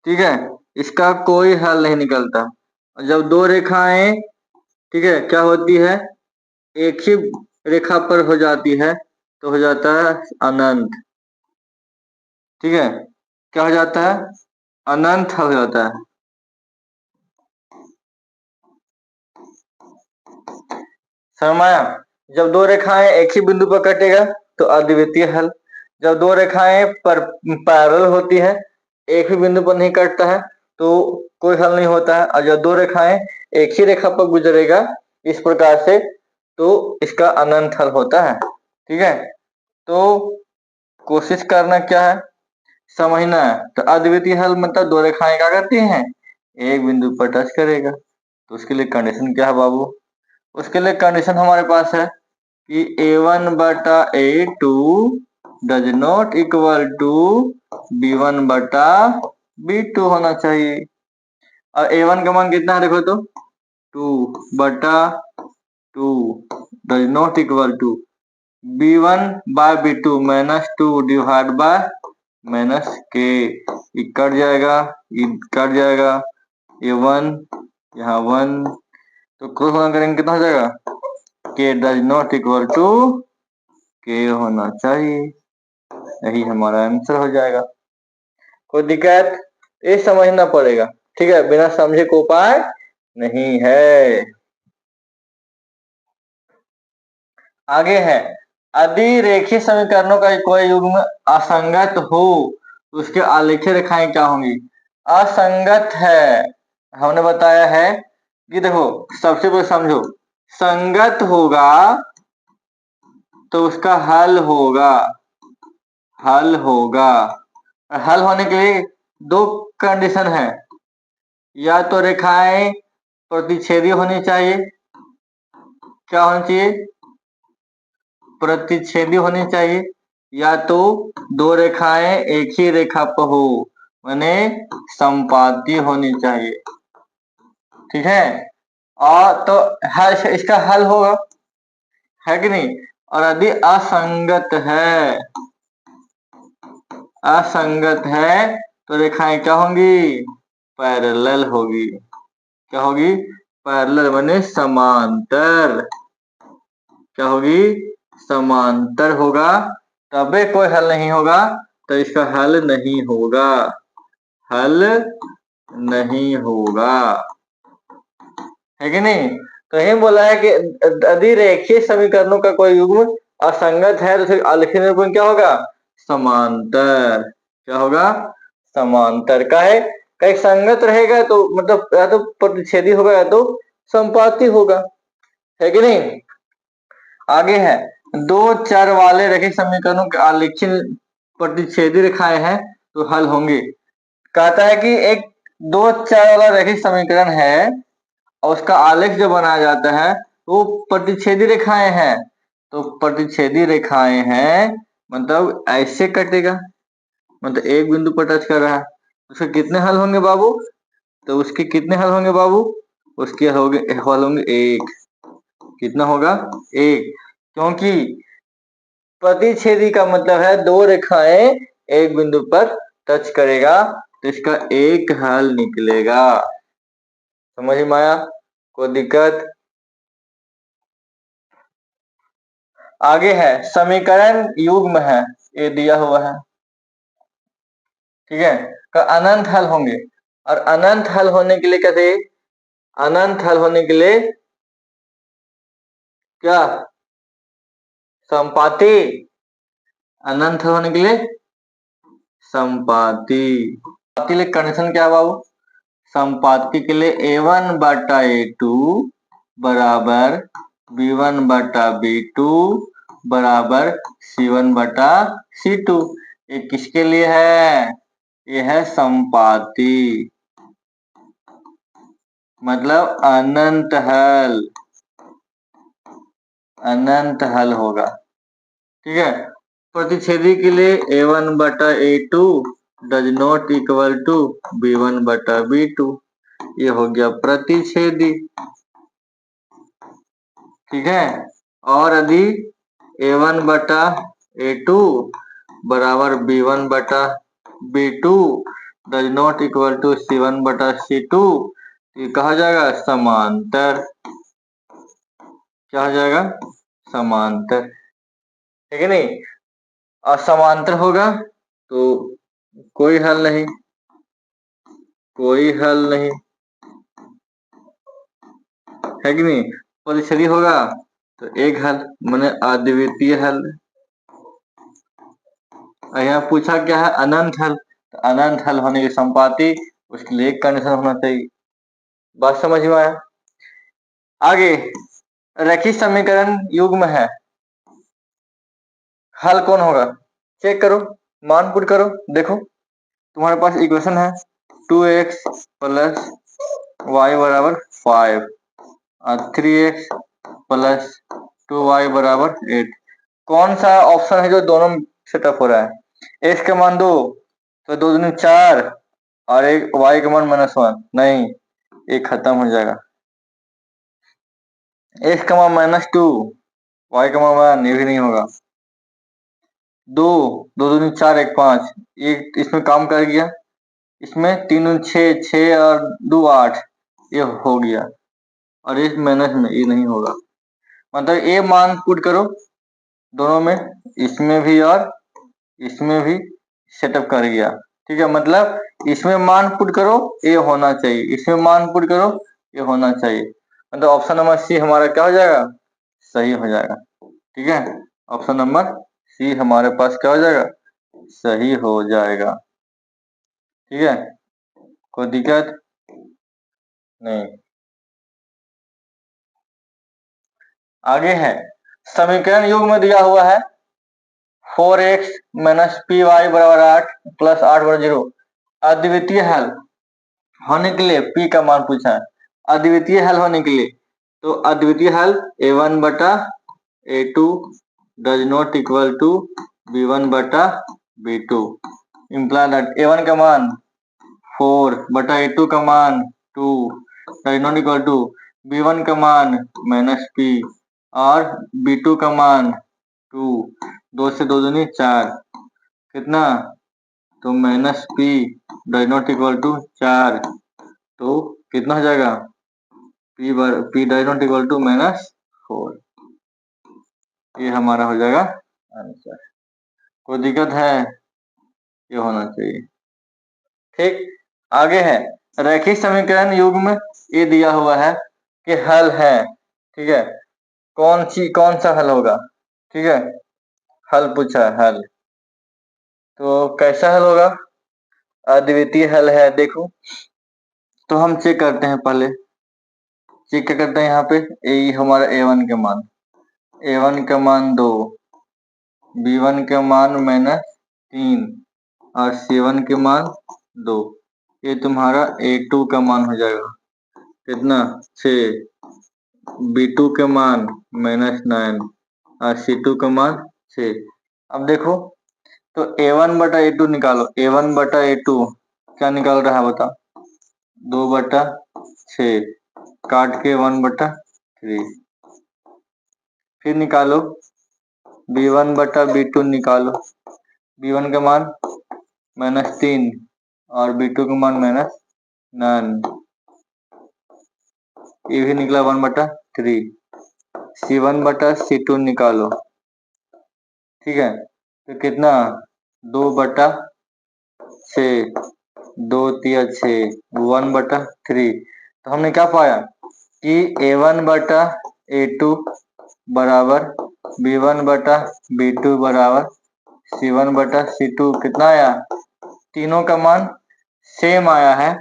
ठीक है, इसका कोई हल नहीं निकलता। जब दो रेखाएं, ठीक है, क्या होती है, एक ही रेखा पर हो जाती है तो हो जाता है अनंत। ठीक है, क्या हो जाता है? अनंत हो जाता है। समझ? जब दो रेखाएं एक ही बिंदु पर कटेगा तो अद्वितीय हल। जब दो रेखाएं पर पैरेलल होती है, एक ही बिंदु पर नहीं कटता है, तो कोई हल नहीं होता है। और जब दो रेखाएं एक ही रेखा पर गुजरेगा इस प्रकार से, तो इसका अनंत हल होता है। ठीक है, तो कोशिश करना क्या है, समझना है। तो अद्वितीय हल मतलब दो रेखाएं क्या करती हैं, एक बिंदु पर टच करेगा। तो उसके लिए कंडीशन क्या है बाबू? उसके लिए कंडीशन हमारे पास है कि A1 बटा A2 does not equal to B1 बटा B2 होना चाहिए। और A1 का मान कितना है देखो तो 2 बटा 2 does not equal to B1 by B2 minus 2 divide by minus के। ये कट जाएगा, ये कट जाएगा, ये 1 यहाँ 1, तो क्रॉस गुणा करेंगे कितना हो जाएगा, के डज नॉट इक्वल टू के होना चाहिए। यही हमारा आंसर हो जाएगा। कोई दिक्कत? ये समझना पड़ेगा। ठीक है, बिना समझे को उपाय नहीं है। आगे है, यदि रेखीय समीकरणों का कोई युग्म असंगत हो तो उसके आलेखीय रेखाएं क्या होंगी? असंगत है, हमने बताया है कि देखो सबसे पहले समझो, संगत होगा तो उसका हल होगा, हल होगा। हल होने के लिए दो कंडीशन है, या तो रेखाएं प्रतिच्छेदी होनी चाहिए। क्या होनी चाहिए? प्रतिच्छेदी होनी चाहिए। या तो दो रेखाएं एक ही रेखा पर हो, माने संपाती होनी चाहिए। ठीक है, और तो हल इसका हल होगा, है कि नहीं? और यदि असंगत है, असंगत है तो रेखाएं क्या होंगी? पैरेलल होगी। क्या होगी? पैरेलल माने समांतर। क्या होगी? समांतर होगा, तबे कोई हल नहीं होगा। तो इसका हल नहीं होगा, हल नहीं होगा, है कि नहीं? तो यही बोला है कि यदि रेखीय समीकरणों का कोई युग्म असंगत है तो फिर आलेखीय निरूपण क्या होगा? समांतर। क्या होगा? समांतर का है। कहीं संगत रहेगा तो मतलब या तो प्रतिच्छेदी होगा या तो संपाती होगा, है कि नहीं? आगे है, दो चर वाले रेखीय समीकरणों के आलेखीय प्रतिच्छेदी रेखाएं हैं तो हल होंगे। कहता है कि एक दो चर वाला रेखीय समीकरण है और उसका आलेख जो बनाया जाता है वो प्रतिच्छेदी रेखाएं हैं। तो प्रतिच्छेदी रेखाएं हैं मतलब ऐसे कटेगा, मतलब एक बिंदु पर टच कर रहा है, उसके कितने हल होंगे बाबू? तो उसके कितने हल होंगे बाबू? उसके हल होंगे एक। कितना होगा? एक, क्योंकि प्रतिच्छेदी का मतलब है दो रेखाएं एक बिंदु पर टच करेगा, तो इसका एक हल निकलेगा। समझ में आया? कोई दिक्कत? आगे है, समीकरण युग्म है, ये दिया हुआ है। ठीक है, का अनंत हल होंगे। और अनंत हल होने के लिए कैसे? अनंत हल होने के लिए क्या? संपाती। अनंत हल होने के लिए संपाती। के लिए कंडीशन क्या है बाबू? संपाती के लिए A1 बटा A2 बराबर B1 बटा B2 बराबर C1 बटा C2। ये किसके लिए है? ये है संपाती, मतलब अनंत हल, अनंत हल होगा। ठीक है, प्रतिच्छेदी के लिए A1 बटा A2 does not equal to B1 बटा B2। ये हो गया प्रतिच्छेदी। ठीक है, और यदि A1 बटा A2 बराबर B1 बटा B2 does not equal to C1 बटा C2, ये कहा जाएगा समांतर। क्या हो जाएगा? समांतर। ठीक है नहीं। असमांतर होगा तो कोई हल नहीं, कोई हल नहीं, है कि नहीं। परिसरी होगा तो एक हल, माने अद्वितीय हल। और यहाँ पूछा क्या है, अनंत हल, तो अनंत हल होने की संपाति, उसके लिए एक कंडीशन होना चाहिए। बात समझ में आया। आगे, रैखिक समीकरण युग्म है, हल कौन होगा, चेक करो, मान पुट करो। देखो तुम्हारे पास इक्वेशन है 2x प्लस वाई बराबर 5 और 3x प्लस 2y बराबर 8। कौन सा ऑप्शन है जो दोनों सेटअप हो रहा है। x का मान 2 तो 2 दूनी 4 और एक y का मान -1, नहीं ये खत्म हो जाएगा। x का मान -2 y का मान 1, ये भी नहीं होगा। 2 2 दूनी 4 1 5, ये इसमें काम कर गया। इसमें 3 दूनी 6 6 और 2 8, ये हो गया। और इस माइनस में ये नहीं होगा, मतलब ये मान पुट करो दोनों में, इसमें भी और इसमें भी सेटअप कर गया। ठीक है, मतलब इसमें मान पुट करो ये होना चाहिए, इसमें मान पुट करो ये होना चाहिए, मतलब ऑप्शन नंबर सी हमारा क्या हो जाएगा, सही हो जाएगा। ठीक है, ऑप्शन नंबर सी हमारे पास क्या हो जाएगा, सही हो जाएगा। ठीक है, कोई दिक्कत नहीं। आगे है, समीकरण युग्म में दिया हुआ है 4x माइनस पी वाई बराबर 8 प्लस 8 बराबर 0। अद्वितीय हल होने के लिए p का मान पूछा है, अद्वितीय हल होने के लिए, तो अद्वितीय हल a1 बटा a2 does not equal to b1 बटा b2। इम्प्लाई दैट a1 का मान 4 बटा a2 का मान 2 does not equal to b1 का मान -p और b2 का मान 2। 2 से 2 दूनी 4, कितना, तो -p does not equal to 4, तो कितना हो जाएगा, p does not equal to -4। ये हमारा हो जाएगा आंसर। कोई दिक्कत है, ये होना चाहिए। ठीक, आगे है, रैखिक समीकरण युग्म में ये दिया हुआ है कि हल है। ठीक है, कौन सा हल होगा। ठीक है, हल पूछा है, हल तो कैसा हल होगा, अद्वितीय हल है। देखो तो हम चेक करते हैं, पहले चेक क्या करते हैं, यहाँ पे ए हमारा a1 के मान, a1 का मान 2, b1 के मान -3 और c1 के मान 2। ये तुम्हारा a2 का मान हो जाएगा, कितना 6, b2 के मान -9 और c2 का मान 6। अब देखो तो a1 बटा a2 निकालो, a1 बटा a2 क्या निकाल रहा है बता, 2 बटा 6 काट के 1 बटा 3। फिर निकालो b1 बटा b2 निकालो, b1 का मान -3 और b2 का मान -9, ये भी निकला 1 बटा 3। c1 बटा c2 निकालो, ठीक है, तो कितना 2 बटा 6, 2 तिया 6, 1 बटा 3। तो हमने क्या पाया कि a1 बटा a2 बराबर b1 बटा b2 बराबर c1 बटा c2, कितना आया, तीनों का मान सेम आया है,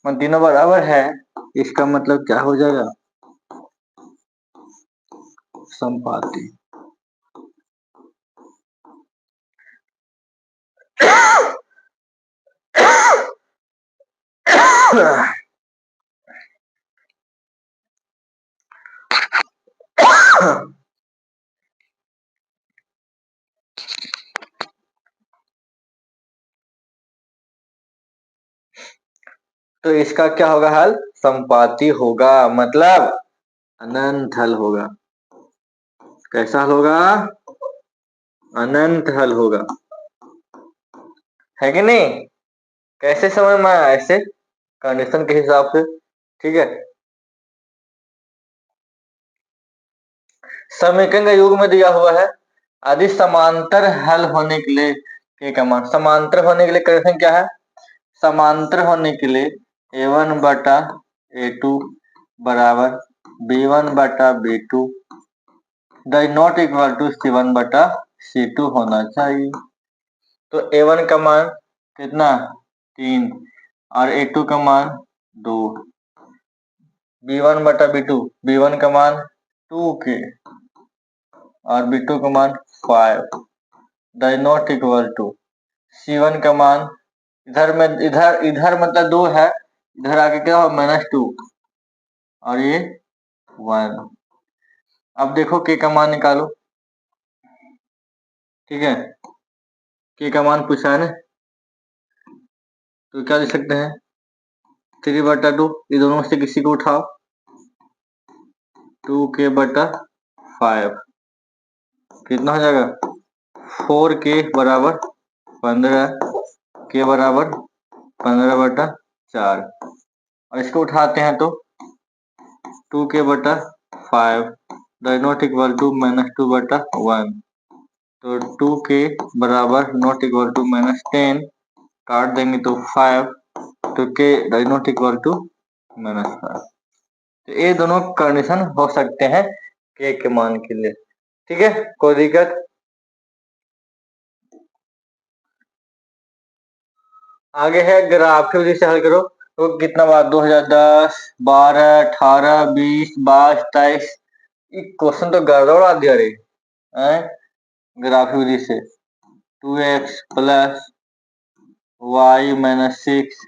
तीनों बराबर है। इसका मतलब क्या हो जाएगा, संपाती। तो इसका क्या होगा हल, संपाती होगा, मतलब अनंत हल होगा। कैसा हल होगा, अनंत हल होगा, है कि नहीं। कैसे समझ में आया, ऐसे कंडीशन के हिसाब से। ठीक है, समीकरण का युग में दिया हुआ है, यदि समांतर हल होने के लिए के का मान, समांतर होने के लिए कंडीशन क्या है? समांतर होने के लिए A1 बटा A2 बराबर B1 बटा B2 not equal to C1 बटा C2 होना चाहिए। तो A1 का मान कितना? 3 और A2 का मान 2। B1 बटा B2, B1 का मान 2K और B2 का मान 5 नॉट इक्वल टू C1 का मान इधर में इधर मतलब 2 है, इधर आके क्या हो -2 और ये 1। अब देखो K का मान निकालो। ठीक है, K का मान पूछा है ना, तो क्या लिख सकते हैं? 3 बटा 2, ये दोनों में से किसी को उठाओ, 2K बटा 5 कितना हो जाएगा? 4K बराबर 15, K बराबर 15 बटा 4 और इसको उठाते हैं तो 2K बटा 5 नॉट इक्वल टू -2 बटा 1, तो 2K बराबर नॉट इक्वल टू -10 काट देंगे तो 5, तो K नॉट इक्वल टू -5। तो ये दोनों कंडीशन हो सकते हैं K के मान के लिए। ठीक है, कोई दिक्कत? आगे है ग्राफ की वजह से हल करो। तो कितना बार 2010, 12, 18, 20, 22, 23, क्वेश्चन तो गड़बड़ा दिया रे। ग्राफ की वजह से 2x प्लस y माइनस 6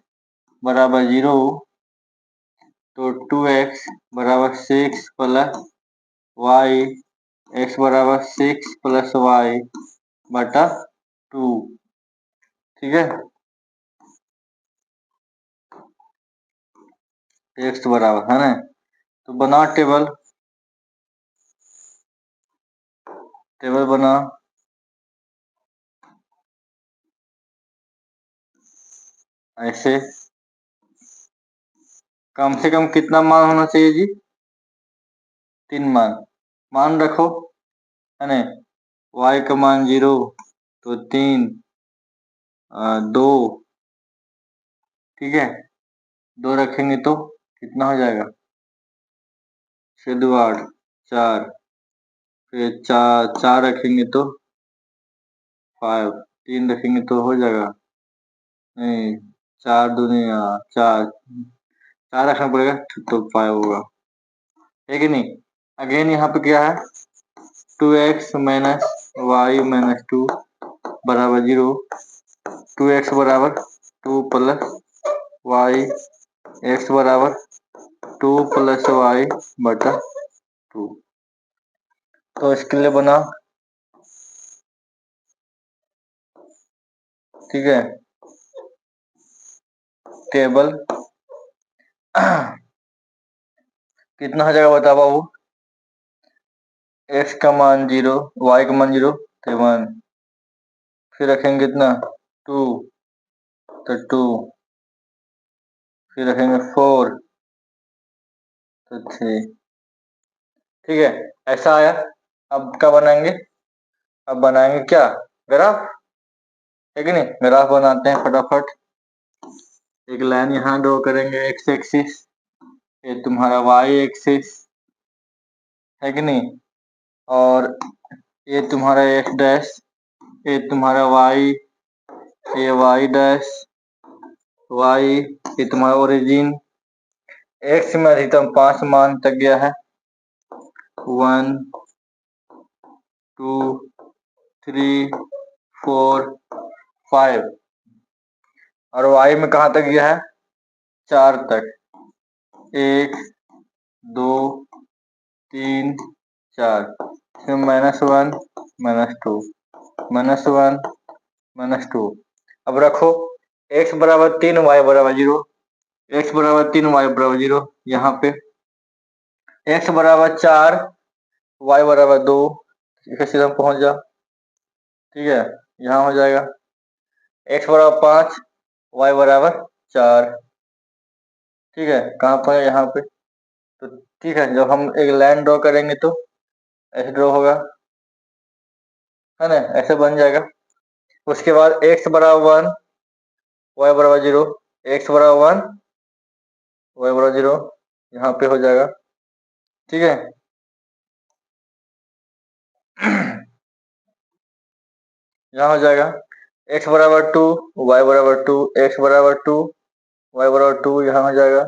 बराबर 0, तो 2x बराबर 6 प्लस y, x बराबर 6 प्लस y बटा 2। ठीक है, x बराबर है ना, तो बना टेबल बना। ऐसे कम से कम कितना मान होना चाहिए जी? 3 मान रखो है ना। y का मान 0, तो 3, 2, ठीक है, 2 रखेंगे तो कितना हो जाएगा? 6 2 8, 4, फिर 4 रखेंगे तो 5, 3 रखेंगे तो हो जाएगा नहीं, 4 दूनी 4, 4 रखना पड़ेगा तो 5 होगा, है कि नहीं? अगेन यहाँ पे क्या है? 2x माइनस वाई माइनस 2 बराबर 0, 2x बराबर 2 प्लस वाई, x बराबर 2 प्लस वाई बटा 2। तो इसके लिए बना, ठीक है, टेबल कितना हो जाएगा बता बाबू? x का मान 0, y का मान 0 तो 1, फिर रखेंगे कितना 2 तो 2, फिर रखेंगे 4 तो 3। ठीक है, ऐसा आया। अब क्या बनाएंगे? अब बनाएंगे क्या? ग्राफ, है कि नहीं? ग्राफ बनाते हैं फटाफट। एक लाइन यहाँ ड्रॉ करेंगे x एक्सिस, ये तुम्हारा y एक्सिस, है कि नहीं? और ये तुम्हारा x डैश, ये तुम्हारा y, ये y डैश y, ये तुम्हारा ओरिजिन। x में अधिकतम 5 मान तक गया है, 1 2 3 4 5, और y में कहाँ तक गया है? 4 तक, 1 2 3 4, फिर -1 -2 -1 -2। अब रखो x बराबर 3 y बराबर 0, x बराबर 3 y बराबर 0, यहाँ पे x बराबर 4 y बराबर 2, इसके सीधा पहुंच जाओ। ठीक है, यहाँ हो जाएगा x बराबर 5 y बराबर 4। ठीक है, कहाँ पर? यहाँ पे। तो ठीक है, जब हम एक लाइन ड्रॉ करेंगे तो ऐसे ड्रॉ होगा, है ना, ऐसे बन जाएगा। उसके बाद x बराबर 1, y बराबर 0, x बराबर 1, y बराबर 0, यहाँ पे हो जाएगा। ठीक है। यहाँ हो जाएगा x बराबर 2, y बराबर 2, x बराबर 2, y बराबर 2, यहाँ हो जाएगा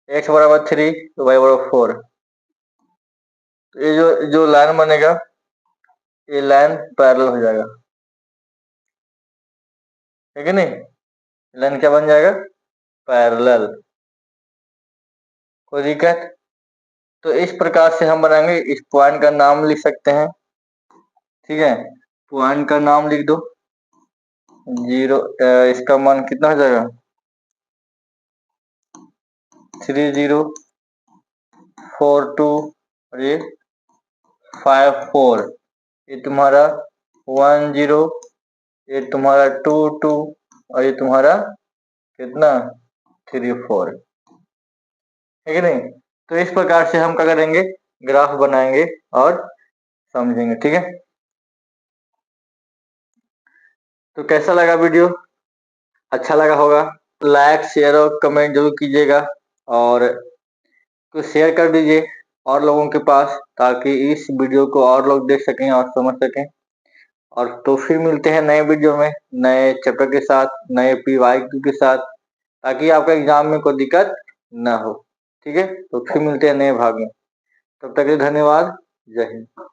x बराबर 3, y बराबर 4। तो ये जो लाइन बनेगा, ये लाइन पैरेलल हो जाएगा, ठीक है नहीं, लाइन क्या बन जाएगा, पैरेलल। कोई दिक्कत? तो इस प्रकार से हम बनाएंगे। इस पॉइंट का नाम लिख सकते हैं, ठीक है, पॉइंट का नाम लिख दो 0, इसका मान कितना हो जाएगा 3 0 4 2 और ये 5 4, ये तुम्हारा 1 0, ये तुम्हारा 2 2 और ये तुम्हारा कितना 3 4, ठीक है नहीं। तो इस प्रकार से हम क्या करेंगे, ग्राफ बनाएंगे और समझेंगे, ठीक है। तो कैसा लगा वीडियो? अच्छा लगा होगा, लाइक शेयर और कमेंट जरूर कीजिएगा, और कुछ शेयर कर दीजिए और लोगों के पास, ताकि इस वीडियो को और लोग देख सकें और समझ सकें। और तो फिर मिलते हैं नए वीडियो में, नए चैप्टर के साथ, नए PYQ के साथ, ताकि आपका एग्जाम में कोई दिक्कत ना हो, ठीक है। तो फिर मिलते हैं नए भाग में, तब तक के लिए धन्यवाद। जय हिंद।